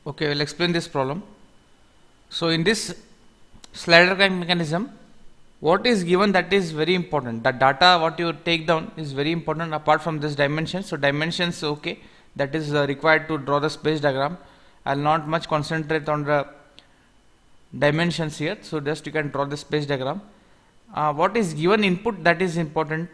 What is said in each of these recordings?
Okay, I will explain this problem. So in this slider crank mechanism, what is given, that is very important. The data what you take down is very important apart from this dimension. So dimensions, okay, that is required to draw the space diagram. I will not much concentrate on the dimensions here. So just you can draw the space diagram. What is given input, that is important.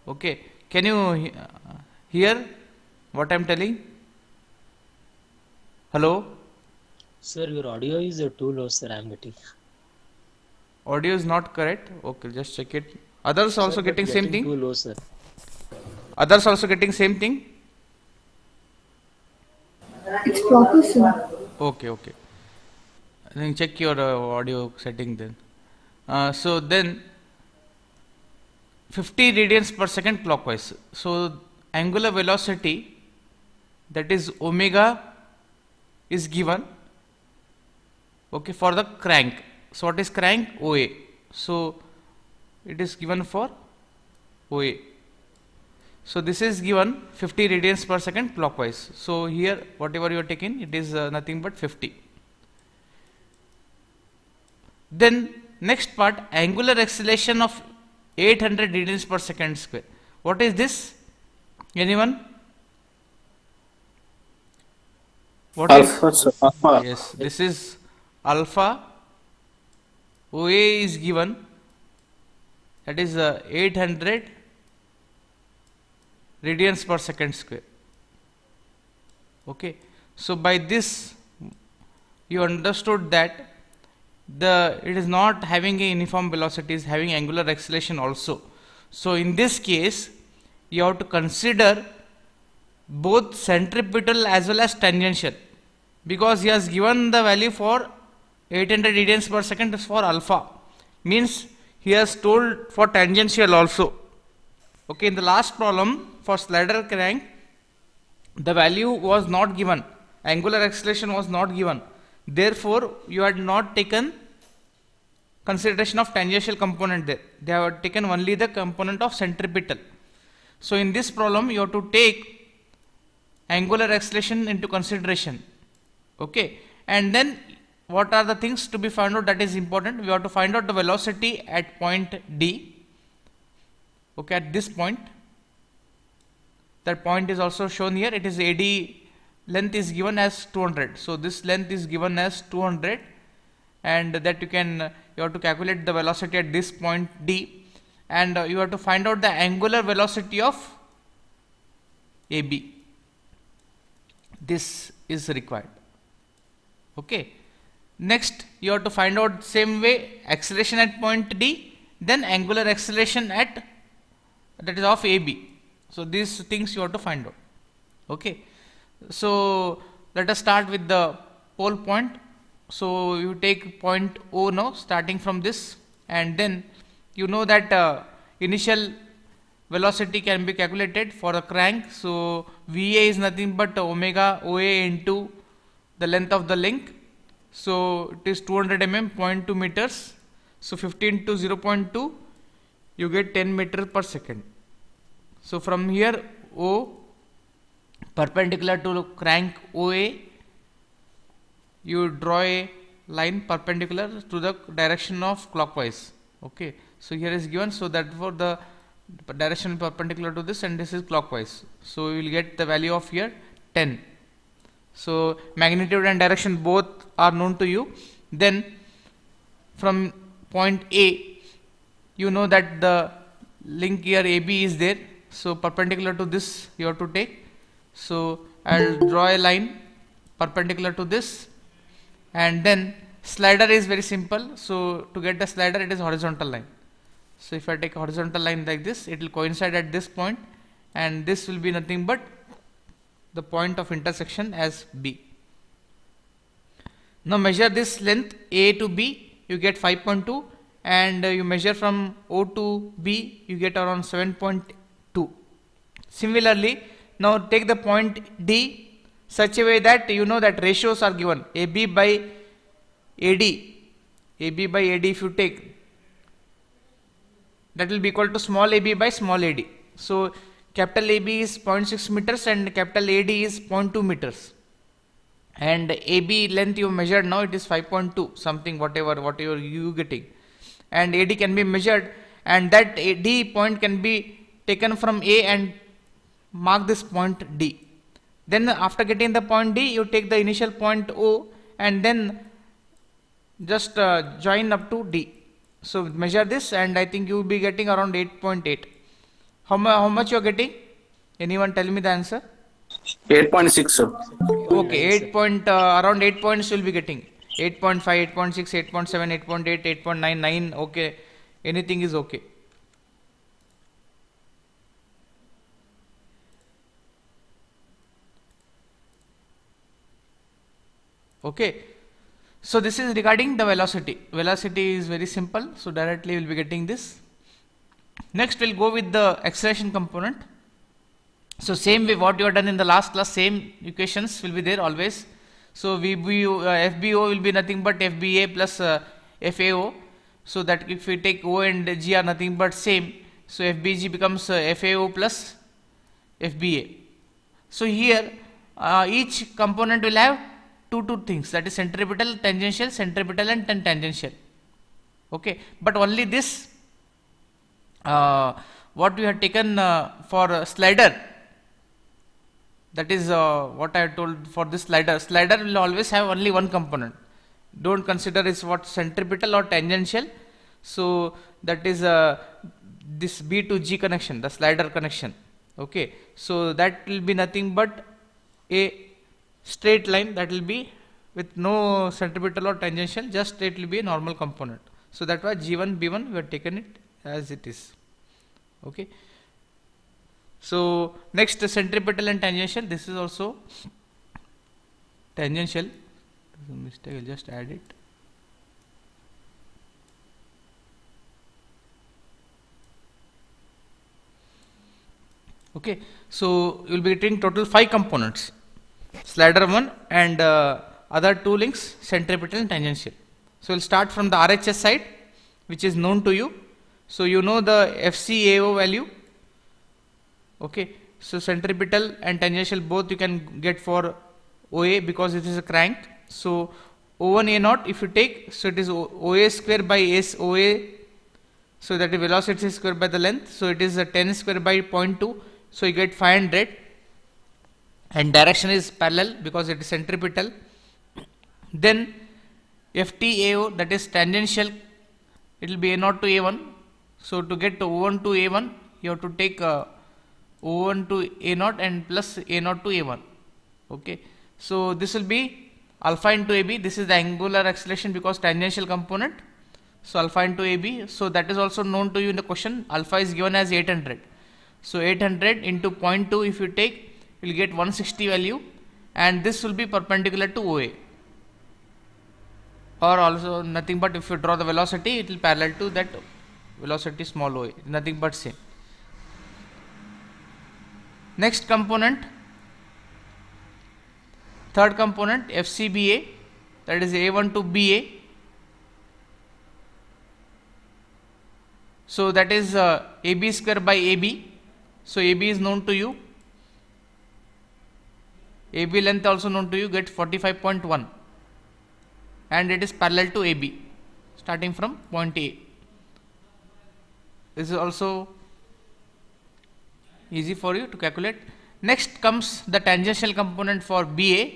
Okay, can you hear what I am telling? Hello? Sir, your audio is too low, sir. I'm getting. Audio is not correct. Okay, just check it. Others Sir, also but getting same getting too thing? low, sir. Others also getting same thing? It's proper, sir. Okay, okay. Then check your audio setting then. So then 50 radians per second clockwise. So angular velocity, that is omega, is given, okay, for the crank. So what is crank? OA. So it is given for OA. So this is given 50 radians per second clockwise. So here whatever you are taking, it is nothing but 50. Then next part, angular acceleration of 800 radians per second square. What is this? Anyone? What is? Alpha, sir. Alpha. Yes, this is alpha. OA is given, that is 800 radians per second square. Okay, so by this you understood that it is not having a uniform velocity, is having angular acceleration also. So in this case you have to consider both centripetal as well as tangential, because he has given the value for 800 radians per second is for alpha, means he has told for tangential also. Okay, in the last problem for slider crank, the value was not given, angular acceleration was not given, therefore you had not taken consideration of tangential component there, they have taken only the component of centripetal. So in this problem you have to take angular acceleration into consideration. Okay, and then what are the things to be found out, that is important. We have to find out the velocity at point D. Okay, at this point, that point is also shown here. It is AD, length is given as 200. So this length is given as 200, and that you have to calculate the velocity at this point D, and you have to find out the angular velocity of AB. This is required. Okay, next you have to find out same way acceleration at point D, then angular acceleration at, that is of AB. So these things you have to find out. Okay, so let us start with the pole point. So you take point O now, starting from this, and then you know that initial velocity can be calculated for a crank. So VA is nothing but omega OA into the length of the link. So it is 200 mm, 0.2 meters. So 15 to 0.2, you get 10 meters per second. So from here O perpendicular to crank OA, you draw a line perpendicular to the direction of clockwise. Okay, so here is given, so therefore the direction perpendicular to this, and this is clockwise. So you will get the value of here 10. So magnitude and direction both are known to you. Then from point A, you know that the link here AB is there. So perpendicular to this you have to take. So I will draw a line perpendicular to this, and then slider is very simple. So to get the slider, it is horizontal line. So if I take a horizontal line like this, it will coincide at this point, and this will be nothing but the point of intersection as B. Now measure this length A to B, you get 5.2, and you measure from O to B, you get around 7.2. Similarly, now take the point D such a way that you know that ratios are given, AB by AD. AB by AD if you take, that will be equal to small ab by small ad. So capital AB is 0.6 meters and capital AD is 0.2 meters. and AB length you measured now, it is 5.2 something, whatever you getting, and AD can be measured, and that D point can be taken from A and mark this point D. Then after getting the point D, you take the initial point O and then just join up to D. So measure this, and I think you will be getting around 8.8. How much you are getting? Anyone tell me the answer? 8.6, sir. Okay, 8 point, around 8 points you will be getting. 8.5, 8.6, 8.7, 8.8, 8.99. Okay, anything is okay. Okay, so this is regarding the velocity. Velocity is very simple, so directly we will be getting this. Next we'll go with the acceleration component. So same way what you have done in the last class, same equations will be there always. So FBO will be nothing but FBA plus FAO. So that if we take O and G are nothing but same, so FBG becomes FAO plus FBA. So here each component will have two things, that is centripetal, tangential, centripetal and tangential. Okay, but only this what we have taken for slider, that is what I have told for this slider. Slider will always have only one component. Don't consider is what centripetal or tangential. So that is this B to G connection, the slider connection. Okay, so that will be nothing but a straight line that will be with no centripetal or tangential, just it will be a normal component. So that was G1, B1, we have taken it as it is. Okay. So next centripetal and tangential, this is also tangential. There's a mistake, I'll just add it. Okay, so you will be getting total 5 components, slider 1 and other 2 links, centripetal and tangential. So we'll start from the RHS side, which is known to you. So you know the FCAO value. Okay, so centripetal and tangential both you can get for OA because it is a crank. So O1 A naught if you take, so it is OA square by S OA, so that is velocity square by the length, so it is a 10 square by 0.2, so you get 500, and direction is parallel because it is centripetal. Then FTAO, that is tangential, it will be A naught to A1. So to get O1 to A1, you have to take O1 to A naught and plus A naught to A1. Okay, so this will be alpha into AB. This is the angular acceleration because tangential component. So alpha into AB. So that is also known to you in the question. Alpha is given as 800. So 800 into 0.2 if you take, you will get 160 value, and this will be perpendicular to OA. Or also nothing but if you draw the velocity, it will parallel to that velocity small OA, nothing but same. Next component, third component FCBA, that is A1 to BA. So that is AB square by AB. So AB is known to you. AB length also known to you, get 45.1, and it is parallel to AB starting from point A. This is also easy for you to calculate. Next comes the tangential component for BA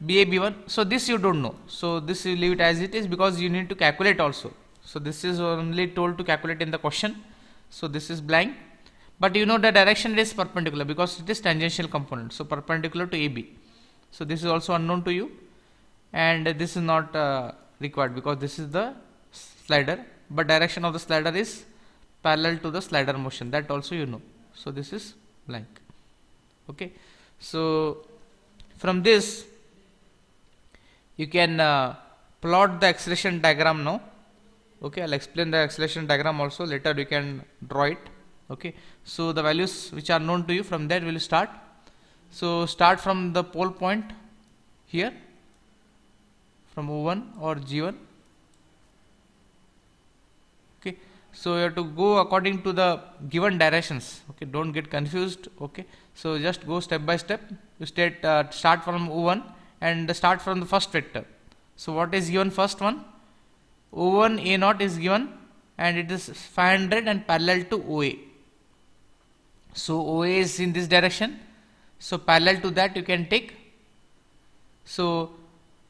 B1. So this you don't know, so this you leave it as it is because you need to calculate also. So this is only told to calculate in the question, so this is blank, but you know the direction is perpendicular because it is tangential component, so perpendicular to AB. So this is also unknown to you, and this is not required because this is the slider, but direction of the slider is parallel to the slider motion, that also you know. So this is blank. Okay, so from this you can plot the acceleration diagram now. Okay, I'll explain the acceleration diagram also, later you can draw it. Okay, so the values which are known to you, from there we will start. So start from the pole point here, from O1 or G1. Okay, so you have to go according to the given directions. Okay, don't get confused. Okay, so just go step by step. You start from O1 and start from the first vector. So what is given first one? O1 A0 is given and it is 500 and parallel to OA. So OA is in this direction. So parallel to that you can take. So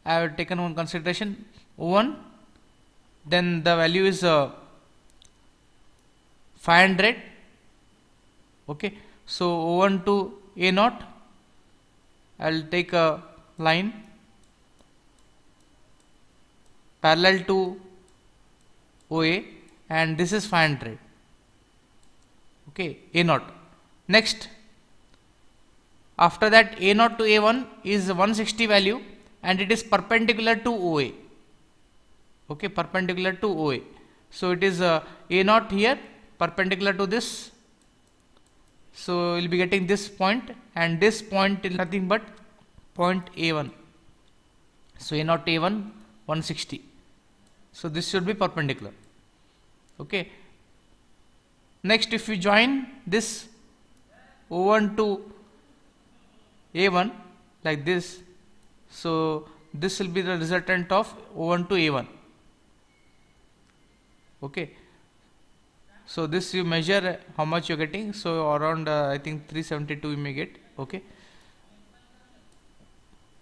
I have taken one consideration O1, then the value is 500. Okay, so O1 to A0, I will take a line parallel to OA and this is 500. Okay, A0. Next, after that A0 to A1 is 160 value and it is perpendicular to OA. Okay, perpendicular to OA. So it is A0 here perpendicular to this. So we will be getting this point and this point is nothing but point A1. So A0 to A1 160. So this should be perpendicular. Okay. Next, if we join this O1 to A1 like this, so this will be the resultant of O1 to A1. Okay. So this you measure how much you are getting. So around I think 372 you may get. Okay.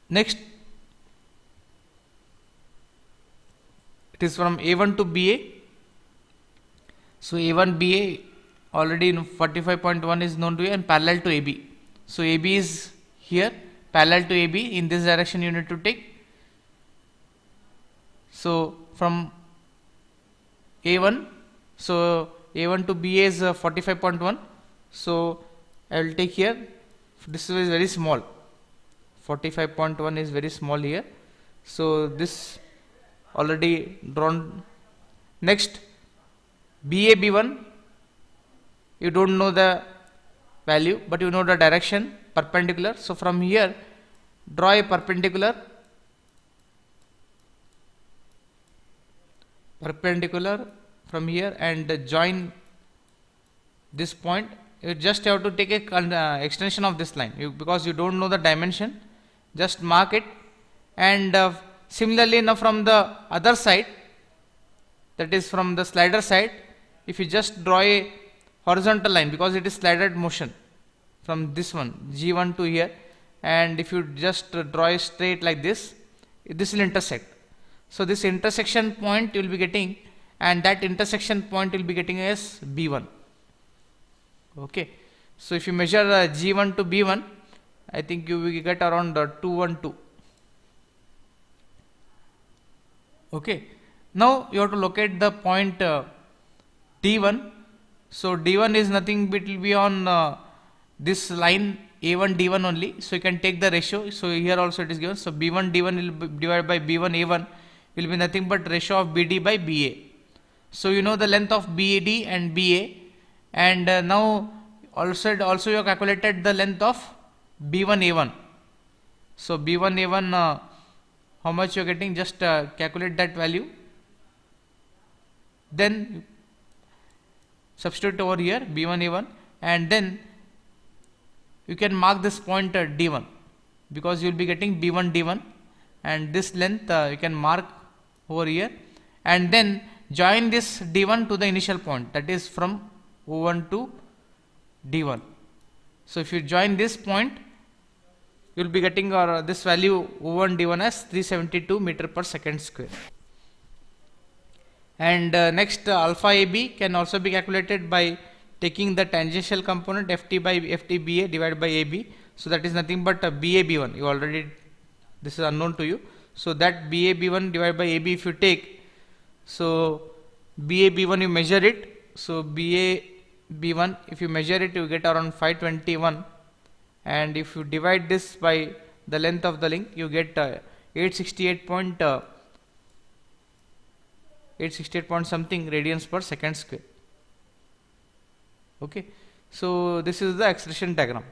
Next, it is from A1 to BA. So A1 BA already 45.1 is known to you and parallel to AB. So AB is here parallel to AB, in this direction you need to take. So from A1, so A1 to BA is 45.1. So I will take here, this is very small, 45.1 is very small here. So this already drawn. Next, BA B1, you don't know the value but you know the direction, perpendicular. So from here draw a perpendicular from here and join this point. You just have to take a extension of this line, because you don't know the dimension, just mark it. And similarly now from the other side, that is from the slider side, if you just draw a horizontal line, because it is slidered motion from this one G1 to here, and if you just draw a straight like this, this will intersect. So this intersection point you will be getting, and that intersection point you will be getting as B1. Okay. So if you measure G1 to B1, I think you will get around 212. Okay. Now you have to locate the point D1. So D1 is nothing but it will be on this line A1 D1 only. So you can take the ratio. So here also it is given. So B1 D1 will be divided by B1 A1 will be nothing but ratio of BD by BA. So you know the length of BAD and BA, and now also you have calculated the length of B1 A1. So B1 A1 how much you are getting, just calculate that value, then substitute over here B1 A1, and then you can mark this point D1, because you will be getting B1 D1, and this length you can mark over here, and then join this D1 to the initial point, that is from O1 to D1. So if you join this point, you will be getting this value O1 D1 as 372 meter per second square. And next, alpha AB can also be calculated by taking the tangential component FT by FTBA divided by AB. So that is nothing but BA B1. You already, this is unknown to you. So that BA B1 divided by AB if you take, so BA B1 you measure it. So BA B1 if you measure it, you get around 521, and if you divide this by the length of the link, you get 868 point something radians per second square. Okay, so this is the acceleration diagram.